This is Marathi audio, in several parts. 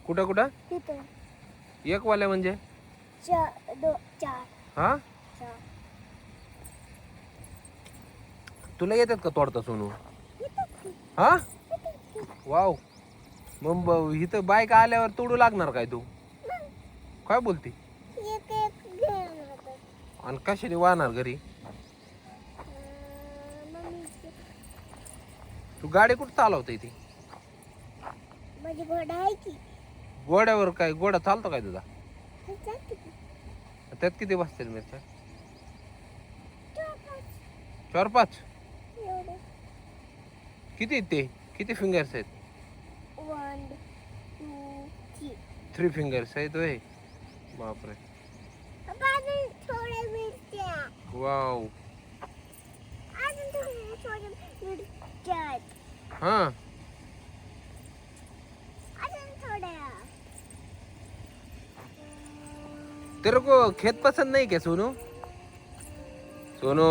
कुठं कुठं तिथं एक वाल्या म्हणजे 4 हा 4 तुला येतात का तोडता सोनू हा वाव मग इथं बाईक आल्यावर तोडू लागणार काय तू काय बोलती एक एक घेऊन होतात आणि कशाने वाहणार घरी मम्मीची तू गाडी कुठं चालवते ती माझी घोडा आहे की गोड्यावर काय गोडा चालतो काय तुझा हे जाते की त्यात किती बसतील मिरच्या 4-5 4-5 एवढे किती आहेत ते किती फिंगर्स आहेत 1 2 3 3 फिंगर्स आहेत होय बापरे अजून थोड्या मिरच्या वाव अजून थोड्या मिरच्या हा अजून थोड्या तेरे को खेत पसंद नहीं क्या सोनू सोनू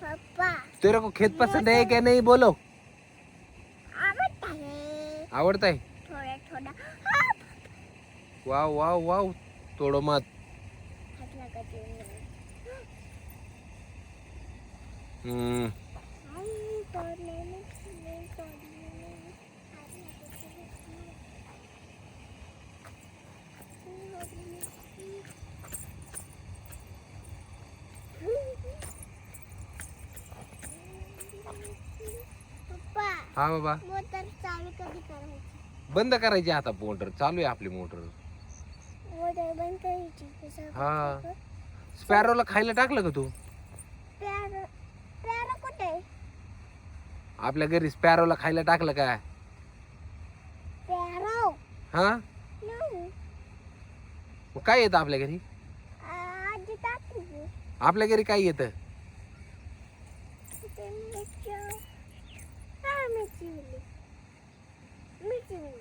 पप्पा तेरे को खेत पसंद है क्या नहीं बोलो आवडता है आवडता है थोडा थोडा वाव वाव वाव तोडो मत हात नका देऊ हम्म आई तोडले नाही तोडले हात नका पप्पा हा बाबा मोटर चालू कधी करायची बंद करायची आता मोटर चालू आहे आपली मोटर मोटर बंद करायची कसं हा स्पॅरोला खायला टाकलं का तू प्यार प्यार कुठे आहे? आपल्या घरी स्पॅरोला खायला टाकलं का प्यारो हा नाही मग काय येतं आपल्या घरी आजी टाकली आपल्या घरी काय येतं ते मिरच्या हा मिरची मिली मिरची मिली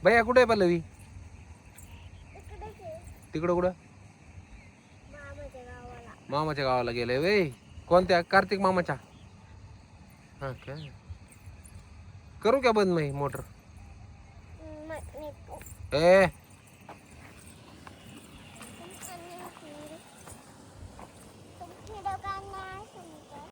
भैया कुठे आहे पल्लवी इकडेच आहे तिकडं कुठं मामाच्या गावाला मामाच्या गावाला गेले वे कोणत्या कार्तिक मामाच्या हा काय करू क्या बंद मी मोटर नको ए